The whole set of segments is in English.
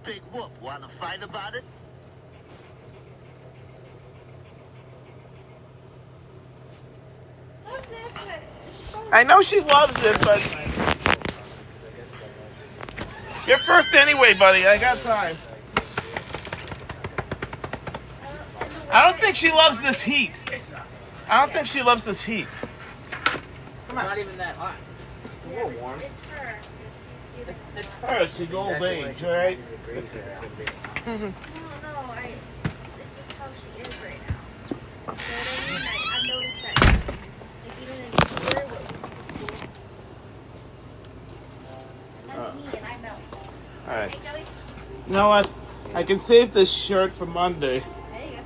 Big whoop. Wanna fight about it? I know she loves it, but you're first anyway, buddy. I got time. I don't think she loves this heat. I don't think she loves this heat. Come on. It's not even that hot. It's a little warm. It's her. It's her. She's old age, right? No, it's just how she is right now. You know what I mean? Like, I've noticed that. Like, even in cooler, it's cool. And that's me, and I melt. All right. Hey, Joey? You know what? I can save this shirt for Monday. There you go.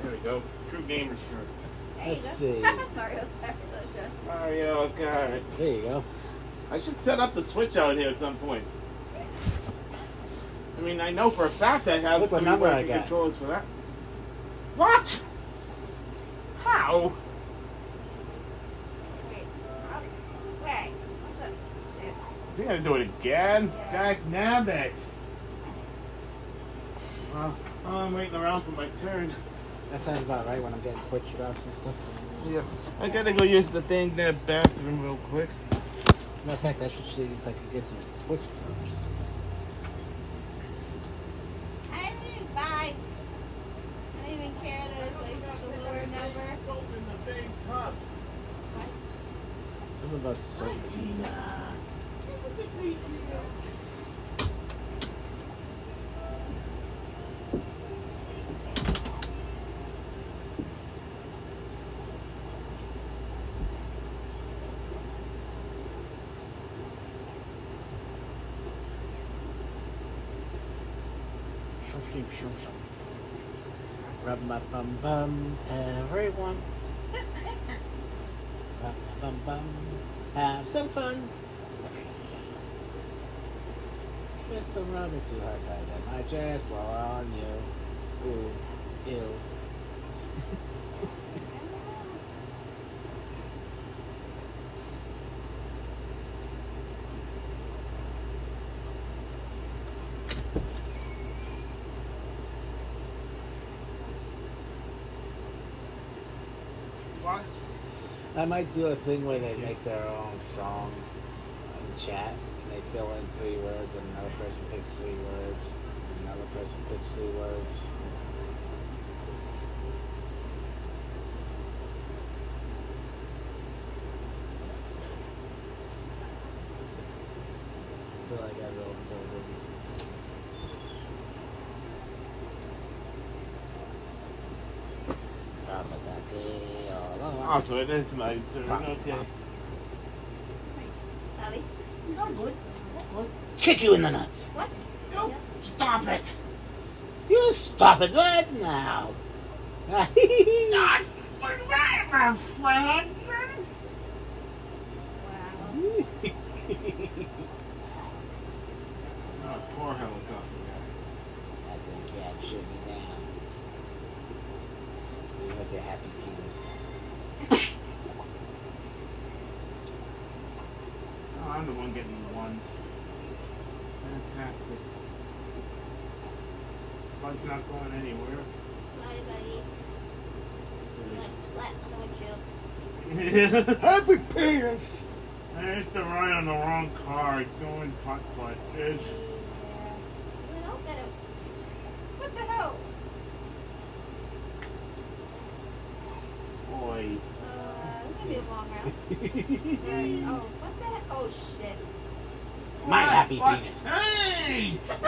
There we go. True gamer shirt. There you Let's go. see. Mario Kart. Mario Kart. There you go. I should set up the Switch out here at some point. I mean, I know for a fact I have Look what three number I working got. controllers for that. What? How? Wait. Wait. What the shit? I think I gotta do it again. Back nabbit. Well, I'm waiting around for my turn. That sounds about right when I'm getting switched off and stuff. Yeah. I gotta go use the thing in the bathroom real quick. Matter of fact, I should see if I can get some switch drops. I didn't even buy. I don't even care that it's like the lower number. Soap in the big tub. Something about soap. Rub my bum bum, everyone. Rub my bum bum, have some fun. Just don't rub it too hard, right? That might just blow on you. Ooh, ew. What? I might do a thing where they make their own song in chat and they fill in 3 words and another person picks 3 words and another person picks 3 words. Until I got real forward. Oh, so it is my turn. Okay. Sally? I'm good. Kick you in the nuts. What? No, stop it. You stop it right now. Not for my friend. Wow. Oh, poor helicopter guy. That's a cat shoot me down. You with your happy penis. Oh, I'm the one getting the ones. Fantastic. Bug's not going anywhere. Bye, buddy. Let's splat on the windshield. Happy penis! I used to ride on the wrong car. It's going putt-putt. It's... Well, that what the hell? Boy. It's gonna be a long round. Oh, what the heck? Oh, shit. My What? happy What? penis. Hey! That's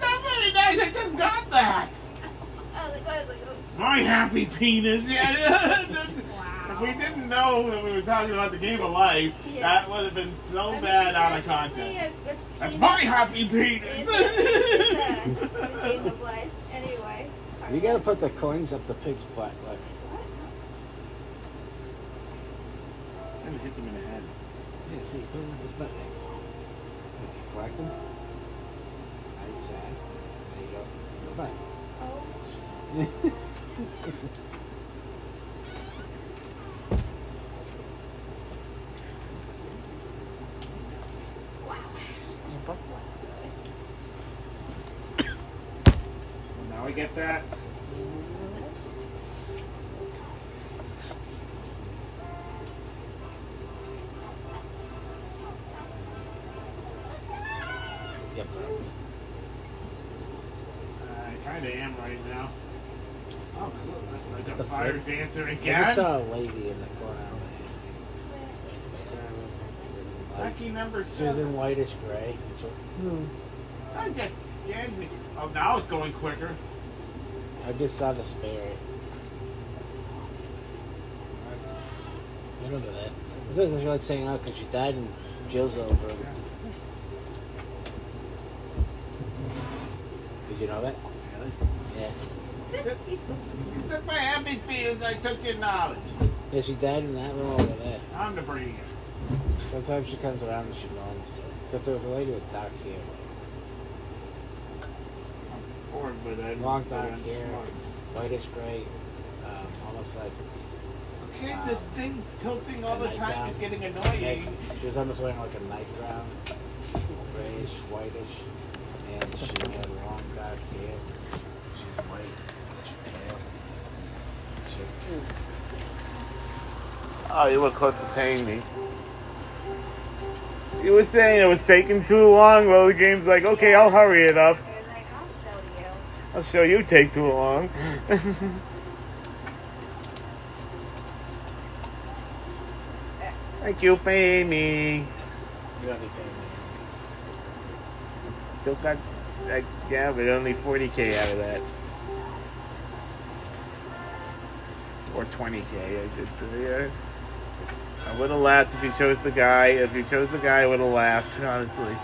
not very nice. I just got that. I was like, oh, My happy penis. Yeah. wow. If we didn't know that we were talking about the game of life, Yeah. that would have been so I mean, bad out of technically, context. a That's penis my happy penis. is a game of life. Anyway. You gotta put the coins up the pig's butt. Look. And it hits him in the head. Yeah, see, put him up his butt. Did you collect him? Nice, Sam. There you go. Goodbye. Oh. Now I get that. Yep. I kind of am right now. Oh, cool. Like What a the fire frick? dancer I just again. saw a lady in the corner. Like, Lucky number she was 7. in whitish gray. I get scared me. Oh, now it's going quicker. I just saw the spirit. You don't know that. This is like saying, oh, because she died and Jill's over. Did you know that? Yeah. You took my happy feelings, I took your knowledge. Yeah, she died in that room over there. I'm the brainiac. Sometimes she comes around and she moans. Except there was a lady with dark hair. Bored with it. Long dark hair, whitish gray, almost like Okay, this thing tilting all the Night time gown. is getting Like, annoying. she was almost wearing like a nightgown, grayish, whitish, and she had long dark hair. She was white, pale. Oh, you were close to paying me. You were saying it was taking too long. Well, the game's like, okay, I'll hurry it up. They're like, I'll show you. I'll show you take too long. Thank you, pay me. You don't need paying me. Still got, yeah, but only 40K out of that. Or 20K, I should say. Yeah. I would have laughed if you chose the guy. If you chose the guy, I would have laughed, honestly.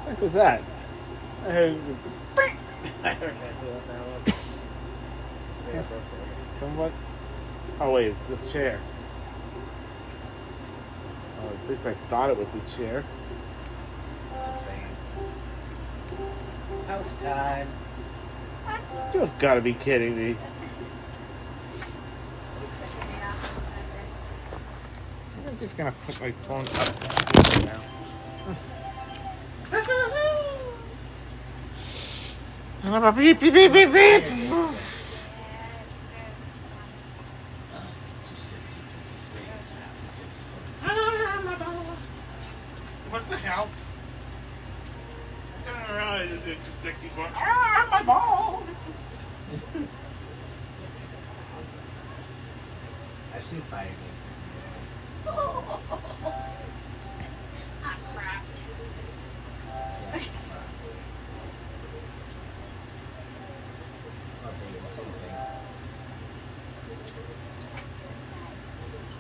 What was that? I heard I heard that too. What the hell was that? Yeah, somewhat. Oh wait, it's this chair. Oh, at least I thought it was the chair. it's a fan. House time. You have got to be kidding me. I'm just gonna put my phone up now. Beep, beep, beep, beep, beep. What the hell? Turn around and do 264. Ah, my balls! I've seen fire games. Ah, crap.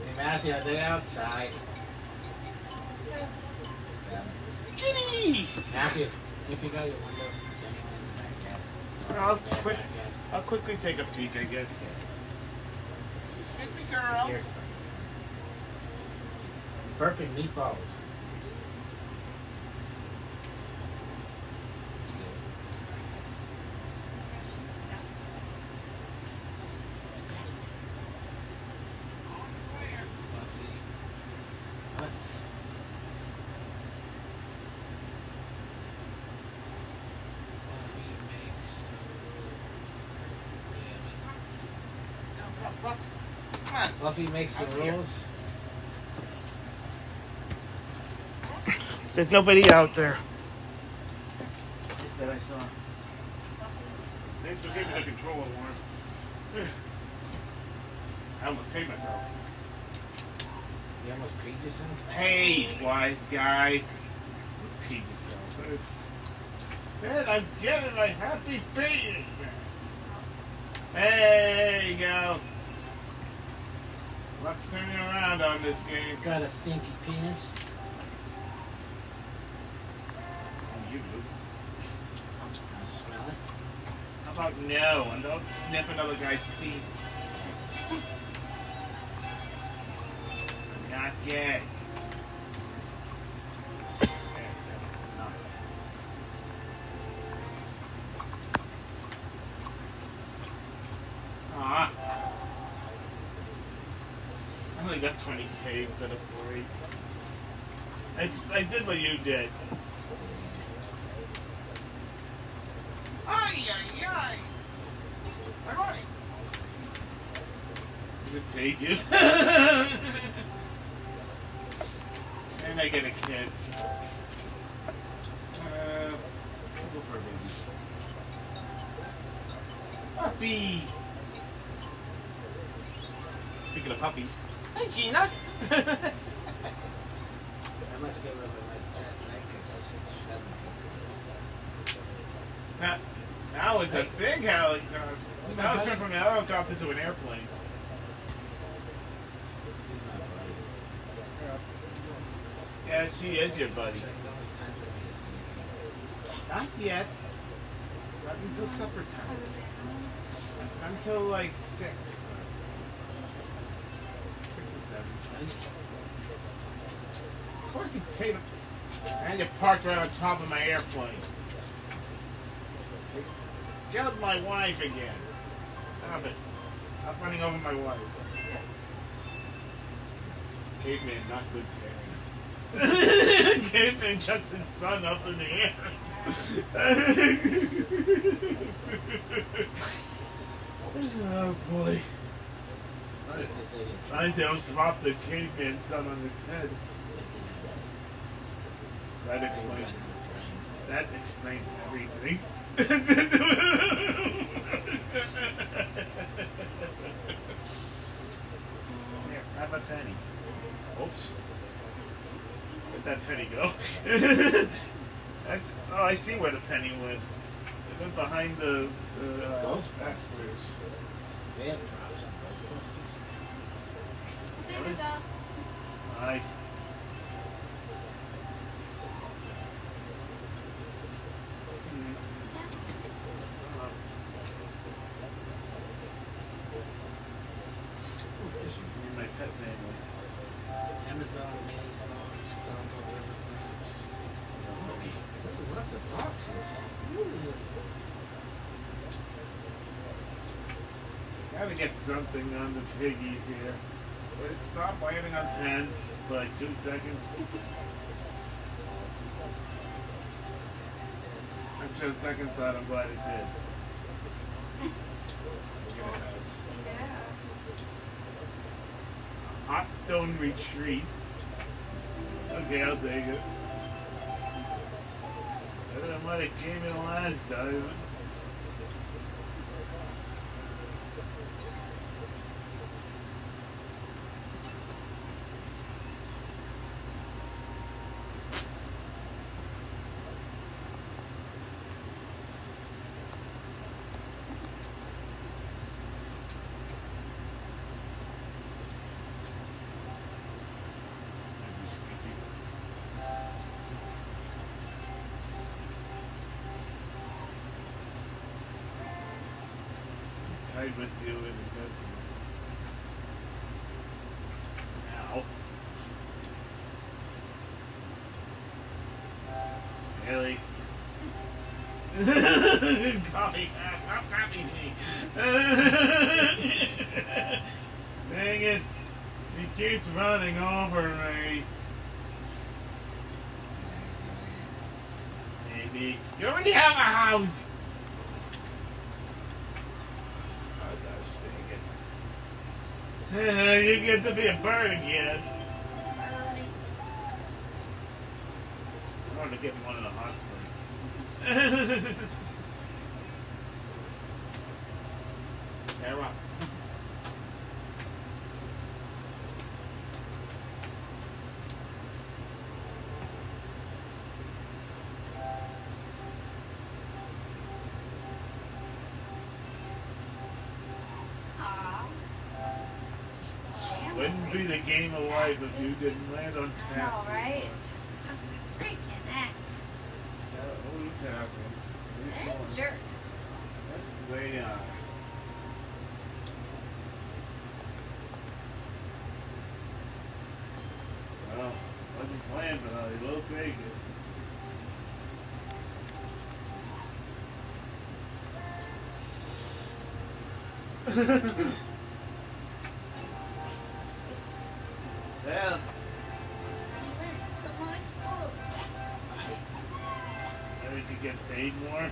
Hey Matthew, they're outside. Kitty! Matthew, if you go your window, is anyone in the back yet? I'll Stand quit. back yet? I'll quickly take a peek, I guess. Hit me, girl. Here's some. Burping meatballs. Come on. Fluffy makes the Out here. rules. There's nobody out there. Just that I saw. Thanks for giving the controller, Warren. I almost paid myself. You almost peed yourself? Hey, wise guy. Paid yourself. Dad, I'm getting my happy feet. There you go. Luck's turning around on this game. Got a stinky penis. Oh, you do. Wanna smell it? fuck no, and don't sniff another guy's penis. I'm not gay. Yes, no. Aw. I only got 20K instead of 40. I did what you did. Ay, ay, ay. Alright. I just paid you. And I get a kid. I'll go for a baby. Puppy! Speaking of puppies. Hi, Gina! I must give her a nice last night because Now it's a big helicopter. Now it's turned from an helicopter to an airplane. she's my buddy. Yeah, she is your buddy. It's almost time for me to sleep. Not yet. Not until supper time. Until like 6. 6 or 7. Of course he paid him. And you parked right on top of my airplane. Yelled my wife again. Stop it. Stop running over my wife. Caveman, not good parent. Caveman chucks his son up in the air. Oh boy. See if there's any I just dropped the caveman son on his head. That explains. That explains everything. Here, have a penny. Oops. Where'd that penny go? Oh, I see where the penny went. It went behind the Ghostbusters. They have drops on Ghostbusters. It was up. Nice. My pet family. Amazon made box, combo, everything. Ooh, lots of boxes. Ooh. Gotta get something on the piggies here. But it stopped landing on 10 for like 2 seconds. I'm sure the second thought, I'm glad it did. Look at this. Hot Stone Retreat. Okay, I'll take it. Better than what it came in last time. Tied with you in the distance. Now. Really? Coffee, stop copying me. Dang it. He keeps running over me. Maybe. You already have a house. You get to be a bird again. I wanted to get one in the hospital. They're up. Wouldn't be the game of life if you didn't land on I tap. know, right? That's freaking that. That always happens. They're jerks. can, but I will take it. Well, You went to more school. maybe we could get paid more.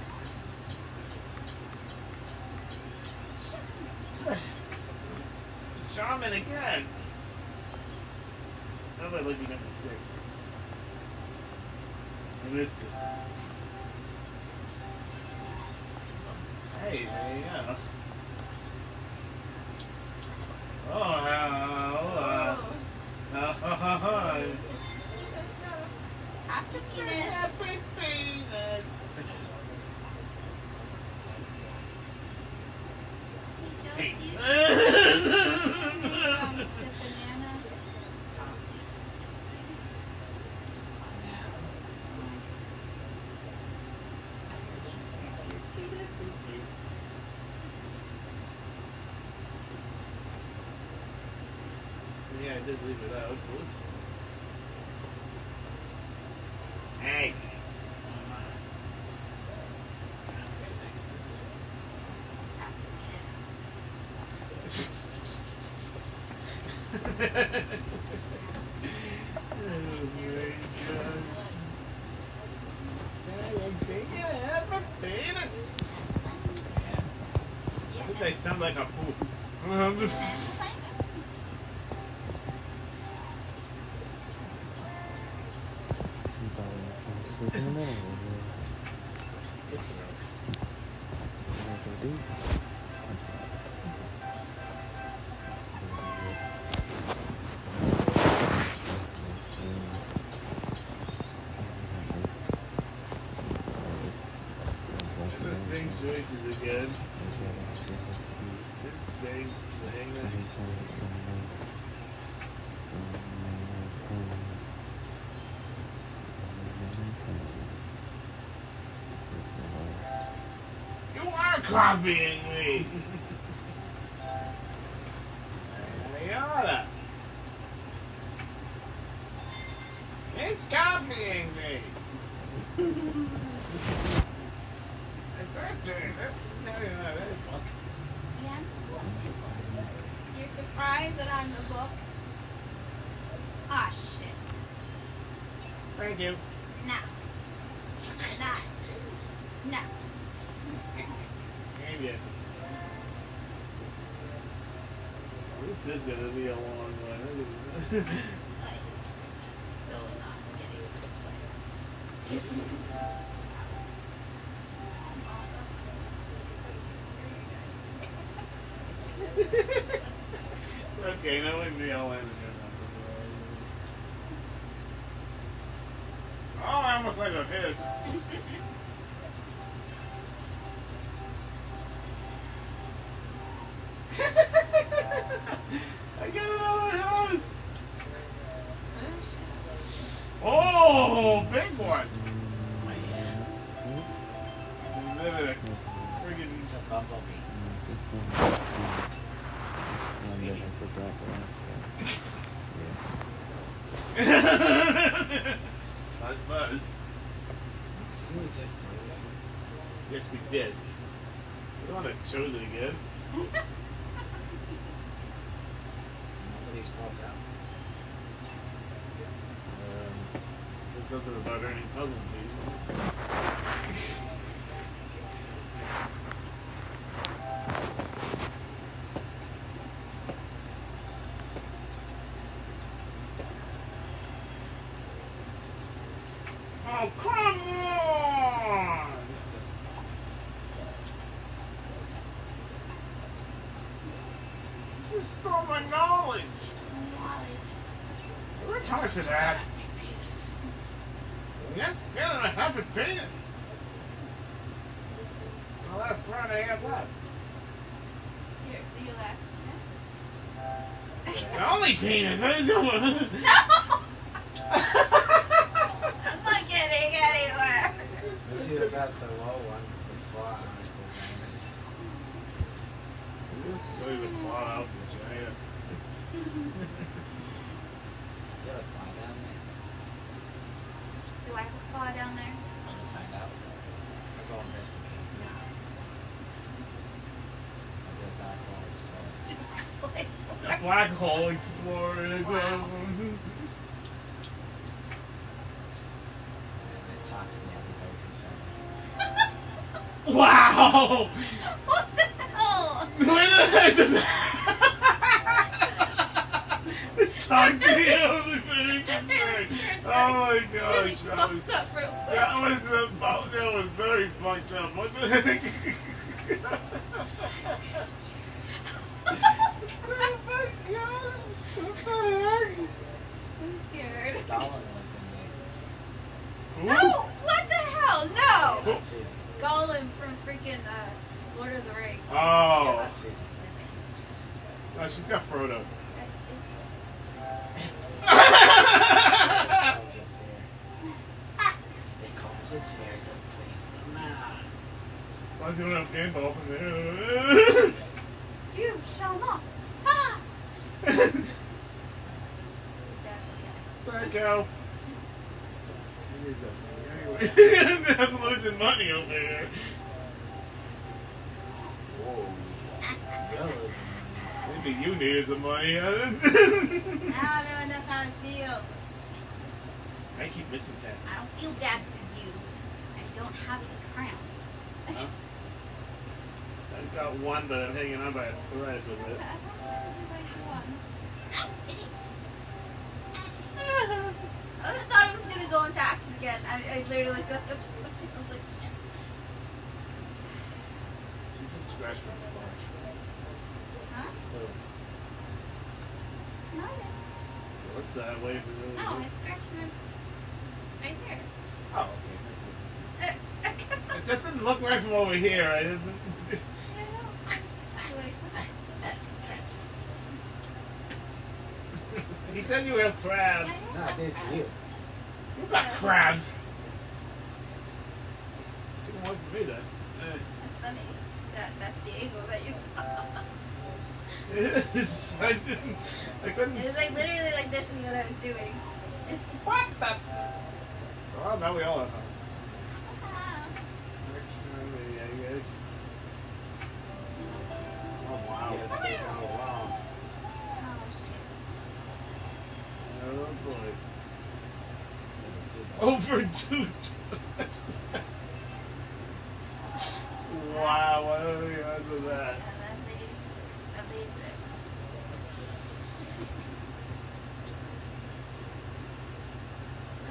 Shaman again. How about looking number 6? I missed it. Hey, there you go. Oh, Happy penis. Happy penis. Hey, Joe, Hey. do you the banana? Yeah, I did leave it out. Oops. Hey. They sound like a poop. The same choices again. This big thing. You are copying me. Ayala. It's copying me. It's actually. Yeah. You're surprised that I'm the book? Ah, shit. Thank you. No. Not. No. Maybe. This is gonna be a long one. Like, so not getting this place. Okay, that wouldn't be all in. Oh, I almost like a his. I got another house. Oh, big one. Look at it. Friggin' It's a bumblebee. Buzz, buzz. Didn't we just play this one? Yes, we did. We're the one that shows it again. Nobody's spoke up. Said something about earning puzzle pieces. Oh, come on! You stole my knowledge! We're time for that. That's still a happy penis. It's the last round I have left. Here, for your last penis. The only penis I do. No! I'm not getting anywhere. Let's see about the low one before I This is going to fall out for China. You gotta fly down there. black hole explorer. Wow. And it talks to everybody concerned. Wow! What the hell? Where did I just talk to you? Oh my gosh, Really that was, fucked up real quick. that was very fucked up. What the heck? Oh my god! What the heck? I'm scared. Gollum was in No! What the hell? there. No! Not season. Gollum from freaking Lord of the Rings. Yeah, Oh, not season. no, she's got Frodo. It's here to please the man. Why is he gonna have Gandalf in there? You shall not pass! Definitely. Back out. Anyway, I'm losing money over here. Whoa. Yellow. Maybe you needed the money. Now everyone knows how I feel. I keep missing that. I don't feel bad for you. I don't have any crowns. Huh? I've got one, but I'm hanging on by a thread with it. I thought it was gonna go into taxes again. I literally got I was like, shit. She just scratched my stomach. Huh? No, I didn't. Look that way for really No, I good. scratched my right here. Oh, okay. It just didn't look right from over here. I didn't. I know. It's just like, He said you have crabs. No, I did it to you. You got crabs. Didn't work for me then. That's funny. That's the angle that you saw. I didn't. I couldn't. It was like literally like this is what I was doing. What the? Well, now we all have houses. Oh wow. You had to take down the wall. Oh shit. Oh boy. Over two. Wow, what are the odds of that? Yeah, that made it.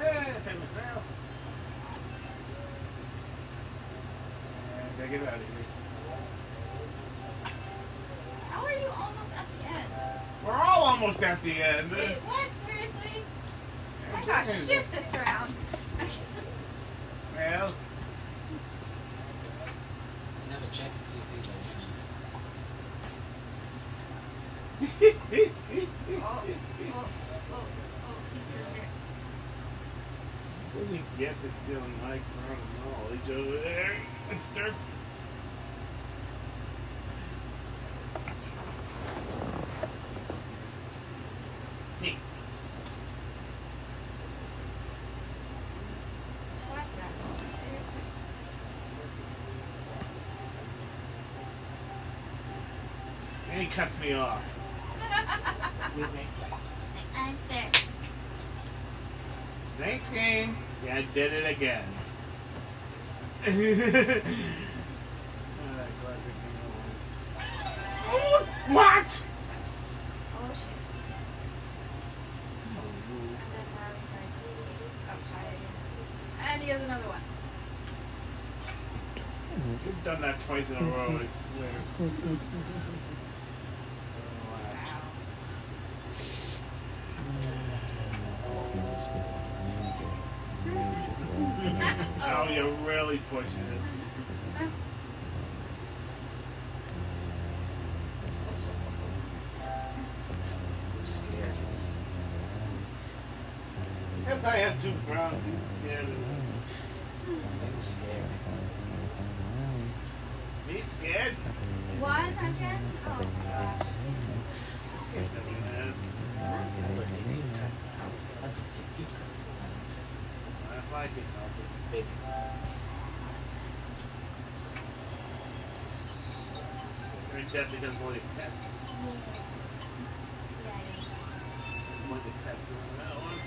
Hey, take myself. Gotta get out of here. How are you almost at the end? We're all almost at the end. Wait, what? Seriously? I got shit this round. Well, Never check to see if these are Oh, pizza here. what do you get for stealing my crown of knowledge over there, mister? Hey. What the? Seriously? And he cuts me off. With me. Unfair. Thanks, game. Yeah, I did it again. What? Oh shit. And then Harvey's like, I'm tired. And he has another one. You've done that twice in a row, I swear. Wow. Oh, you're really pushing it. I'm scared. If I have two crowns, yeah. I'm scared. Me scared? One again? Oh gosh. Scared of you, man. I looked at you. I looked at you. If I can help it. Big. You're in debt because of all your pets. the pets on that one.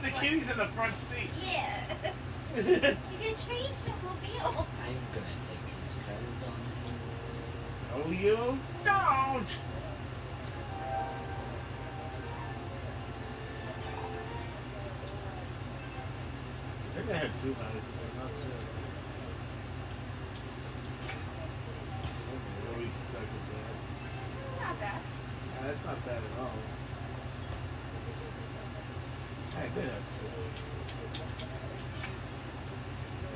The kitty's in the front seat. Yeah. You can change the mobile. I'm gonna take his clothes on. Oh, you don't! I think I have 2 houses, I'm not sure. I really suck at that. Not bad. Yeah, that's not bad at all. I did have 2.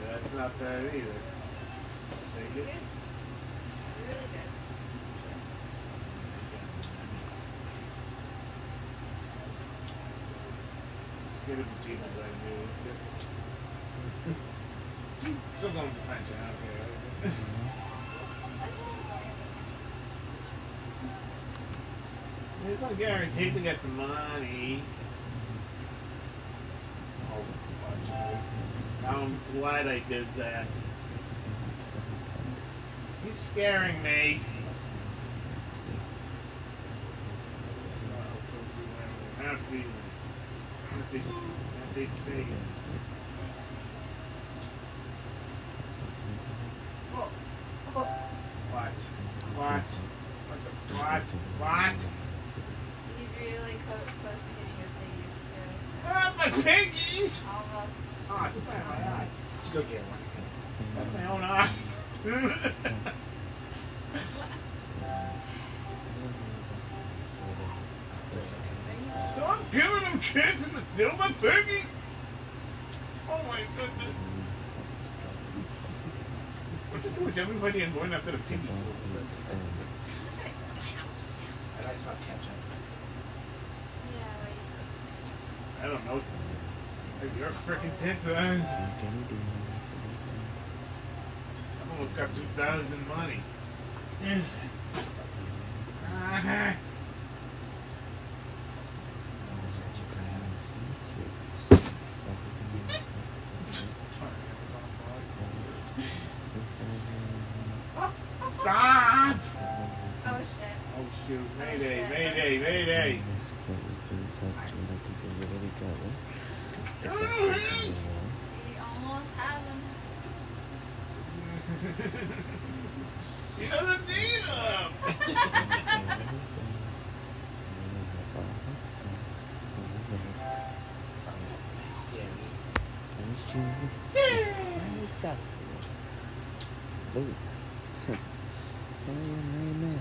Yeah, that's not bad either. Take it. Good. Really good. Let's get it to Jesus, I knew. Still going to French out here. It's not guaranteed to get some money. I'm glad I did that. He's scaring me. Happy face. Oh. What? What? He's really close to hitting your face, too. Ah, my piggies! Almost. Oh, I spit my eye. Let's go get one. Spit my own eye. Stop giving them chances to steal my piggy! Oh my goodness. What to do with everybody and going after the piggies? And I smell ketchup. Yeah, why are you so I don't know. Like your freaking pizza. I've almost got 2,000 money. Stop! Oh, shit. Oh shoot, mayday, mayday, mayday. He almost has him. He doesn't need them. Jesus. Why is that? Boo. Amen.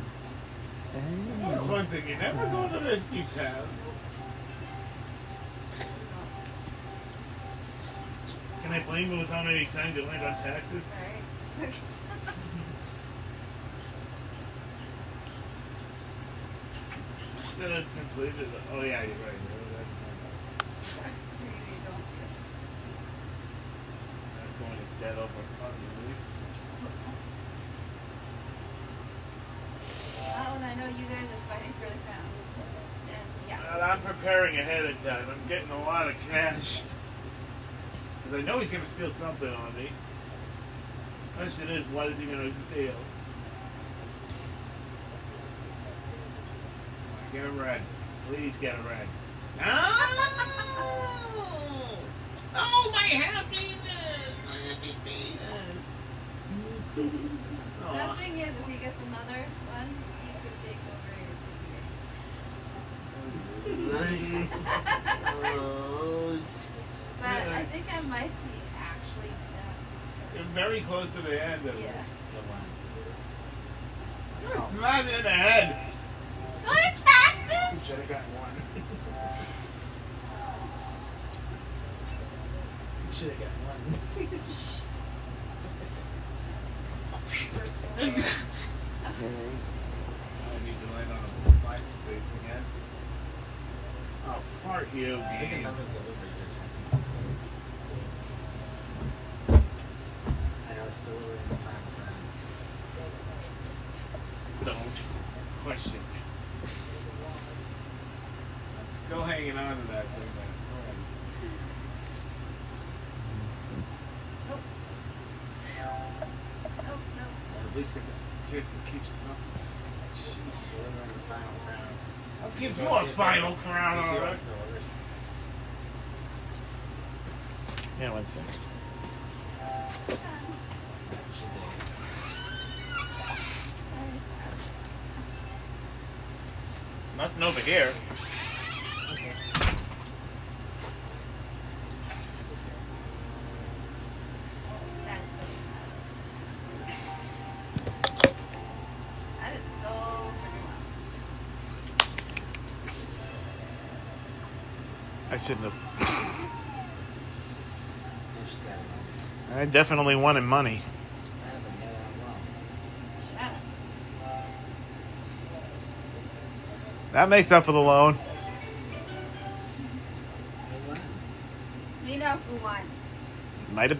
That's one thing, you never go to Rescue Town. Can I blame you with how many times you land on taxes? Right. Instead of completed. Oh yeah, you're right. I'm going to dead over positively. Oh, and I know you guys are fighting for the crowns. And yeah. Well, I'm preparing ahead of time. I'm getting a lot of cash. Because I know he's going to steal something on me. Question is, what is he going to steal? Get a red. Please get a red. No! Oh, my happiness! My happy penis! That thing is, if he gets another one, he could take over your video. But I think I might be actually You're very close to the end of it. yeah. It's not in the head. Go to taxes! Should have got one. Should have got one. I need to land on a flight space again. Oh, fart you, I think game. another delivery or something. I know it's delivering the final round. Don't push it. I'm still hanging on to that thing. Nope. Nope, nope. At least I got chance to keep some. Sheesh, we're in the final round. I'll keep one final crown You see on what's it. the order? Yeah, 1 second. Nothing over here. Okay. That's so sad. I did so freaking well. I shouldn't have. She's got it. I definitely wanted money. I haven't got it well. Shut up. That makes up for the loan. Who won? We know who won. Might have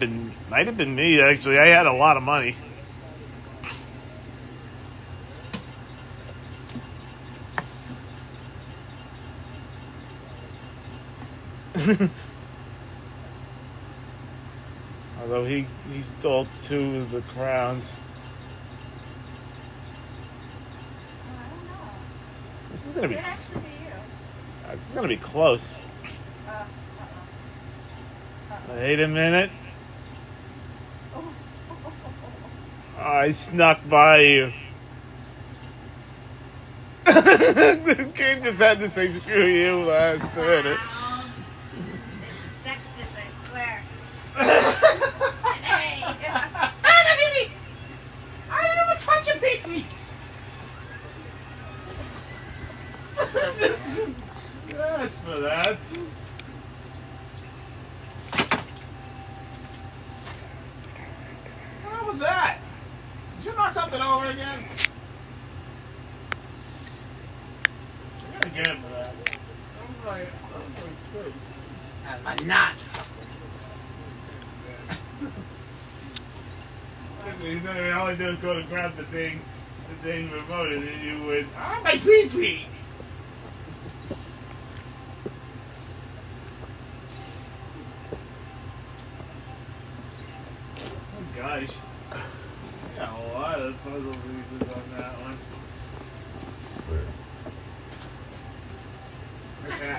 been me actually. I had a lot of money. Although he stole 2 of the crowns. Oh, I don't know. This is gonna be It could actually be you. this is gonna be close. Wait a minute. Oh. I snuck by you. The kid just had to say screw you last minute. Wow. It's sexist, I swear. Hey. I never touch a baby. Yes, for that. What was that? Did you knock something over again? I gotta get him for that. That was like good. I'm not. All I do is go to grab the thing remote, and then you would, my pee-pee! Oh gosh. I got a lot of puzzle pieces on that one. Okay.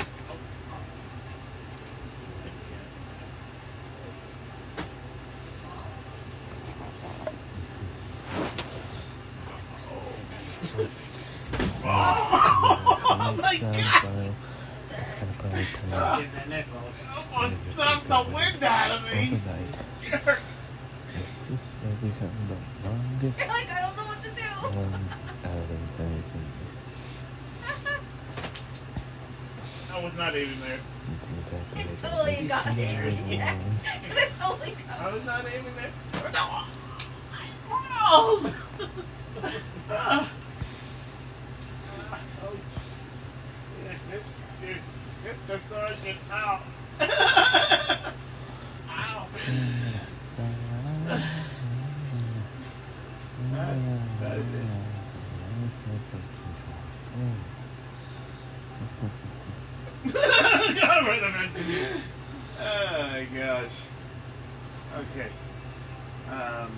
Oh my god! It's gonna probably come Get out Get that nipples. almost sucked the wind out of me! overnight. This will become the longest You're like, I don't know what to do. one out of the entire series. I was not even there. It totally got it. Yeah. It totally I got was not aiming there. No! Balls! Oh. Hit the sergeant out. Ow, man. That is it. Got rid of it. Oh my gosh. Okay. Are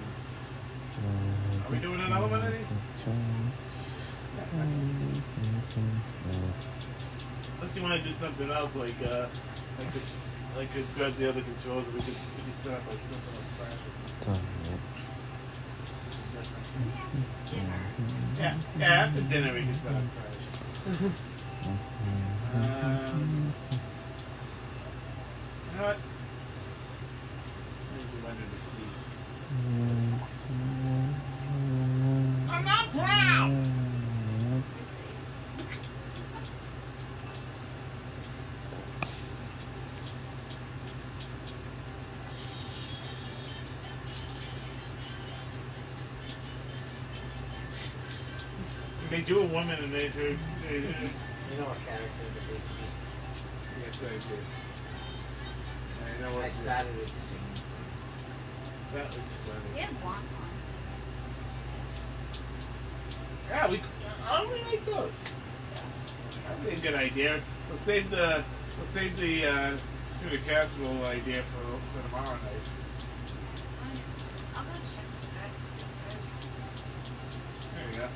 we doing another one of these? Unless you want to do something else, like grab the other controls, and we could turn up like something like Crash. Yeah, after dinner we can set up Crash. You know what? Maybe under the seat. I'm not proud! They do a woman and they do. You know what character to be. Yes, I do. I know what I started it singing. that was We funny. had wonton. Yeah, we like those. That'd be a good idea. We'll save the tuna casserole idea for tomorrow night. I'll go check the bags. you go.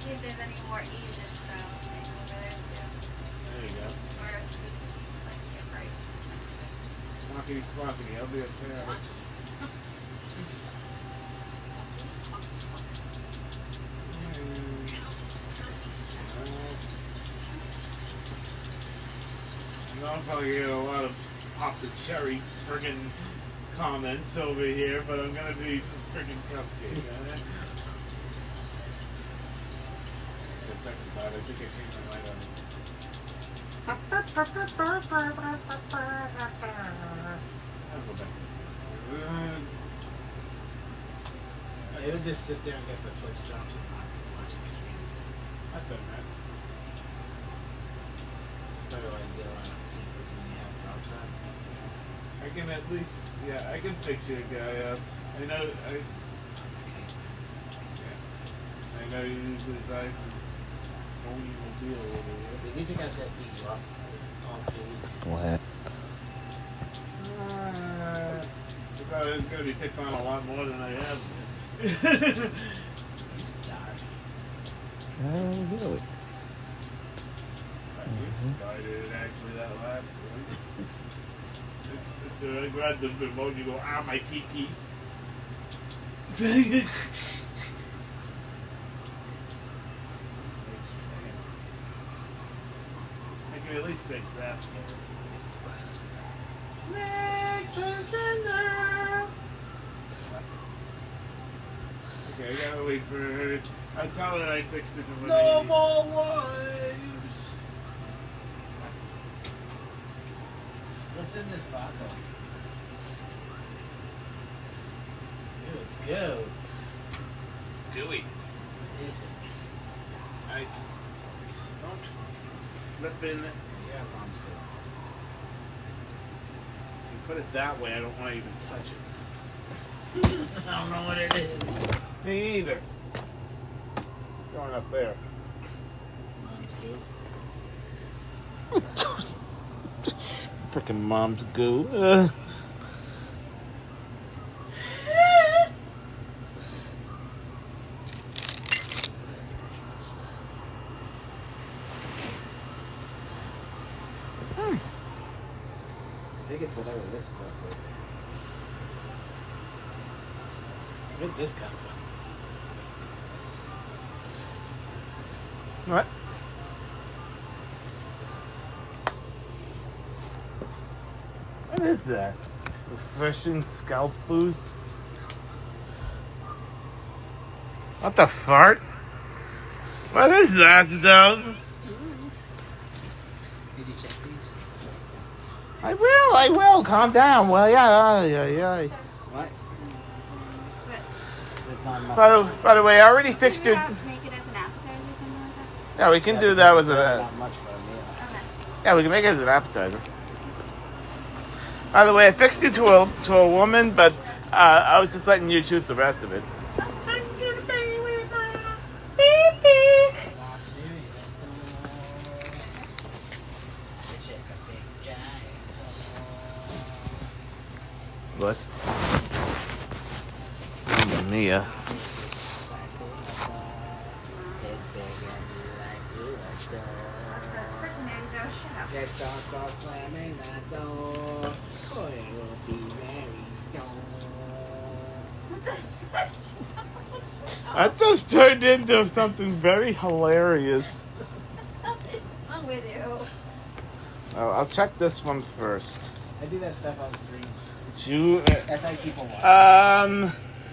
See if there's any more Asian style thing over there too. There you go. Or if you just like get priced. Smockety smockety, I'll be up there. I'm probably getting a lot of pop the cherry friggin' comments over here, but I'm gonna be friggin' cupcake. I think I changed my mind on it. I'll go back. It would just sit there and get the Twitch jumps and not watch the stream. I've done that. It's better like deal on people when you have drops on. I can at least, yeah, I can fix you a guy up. I know, I know you usually buy from Home Mobile over here. Did you think I was gonna beat you up all 2 weeks? Flat. I thought I was going to be picked on a lot more than I have. He's dark. Really? You started it actually that last one. I grabbed the remote and you go, ah, my pee-pee. I can at least fix that. Next transgender. Okay, I gotta wait for her. I tell her I fixed it. No more wives. What's in this bottle? Ew, it's good. Gooey. What is it? I don't flip in. Yeah, mom's good. If you put it that way, I don't want to even touch it. I don't know what it is. Me either. It's going up there. Mom's good. Frickin' mom's goo. I think it's whatever this stuff is. Where did this come from? What? What is that? Refreshing scalp boost? What the fart? What is that stuff? Did you check these? I will. Calm down. Well, yeah. What? There's not enough. By the way, I already fixed your. Make it as an appetizer or something like that? Yeah, we can do that with Not much for a meal. Okay. Yeah, we can make it as an appetizer. By the way, I fixed you to a woman, but I was just letting you choose the rest of it. What? Mamma mia. Freaking eggs out, shut up. Let's start slamming that door. Boy, we'll be married. That just turned into something very hilarious. What's wrong with you? I'll check this one first. I do that stuff on stream. June. That's how people watch.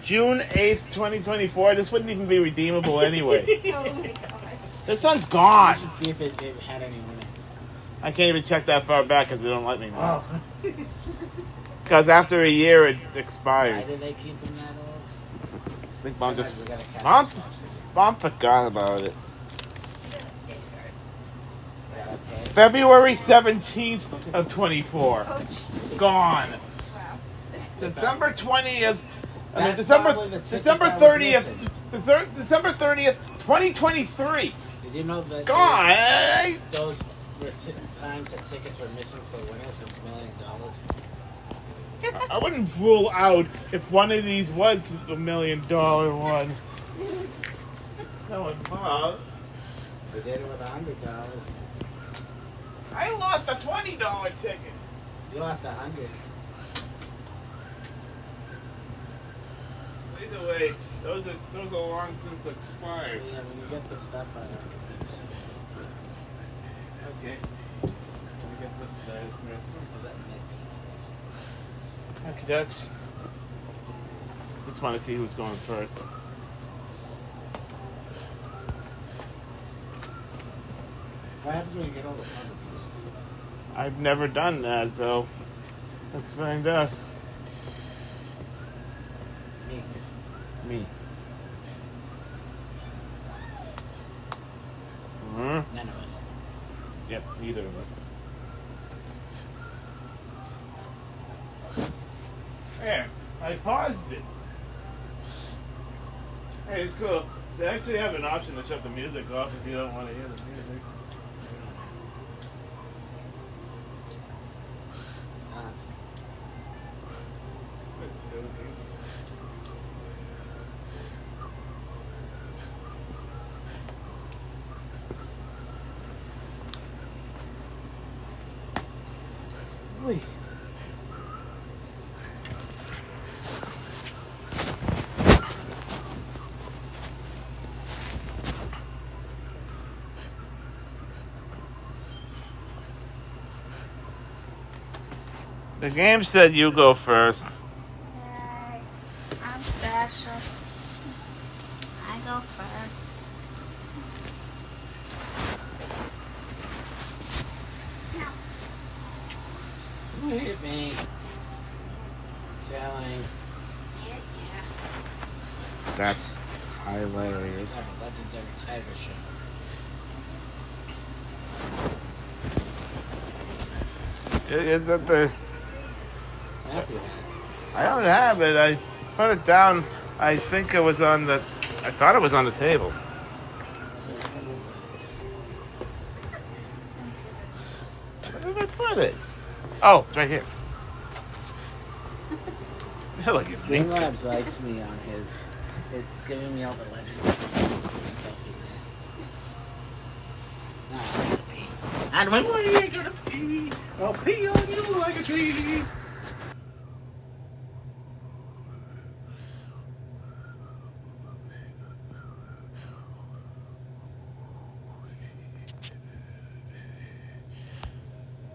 June 8th, 2024. This wouldn't even be redeemable anyway. Oh my god. This one's gone. You should see if it had any winning. I can't even check that far back because they don't let me know. Oh. Because after a year, it Why expires. did they keep them that old? I think Mom just. We gotta catch Mom, this stuff. Mom forgot about it. We gotta pay. February 17th of 24. Oh, gee. Gone. Wow. December 20th. I mean, That's December probably the ticket December that was 30th. December 30th, 2023. Did you know that Gone. those were times that tickets were missing for winners of $1 million? I wouldn't rule out if one of these was the $1 million one. No one bought. They did it with $100. I lost a $20 ticket. You lost 100. Either way, those are long since expired. Yeah, when you get the stuff out of it, it's Okay. Let me get this started first. was that Mickey? Okay, ducks. Just want to see who's going first. What happens when you get all the puzzle pieces? I've never done that, so let's find out. Me. Me. None of us. Yep, neither of us. There, I paused it. Hey, it's cool. They actually have an option to shut the music off if you don't want to hear the music. Not. Wait. The game said you go first. Yay. I'm special. I go first. Who hit me? Telling. Yeah. That's hilarious. Have a legendary tiger show. Is that the? Matthew has. I don't have it. I put it down. I think it was on the. I thought it was on the table. Where did I put it? Oh, it's right here. Hell, like it's green. Streamlabs likes me on his. It's giving me all the legendary stuff he did. Nah, I gotta pee. And when are you gonna pee? I'll pee on you like a tree.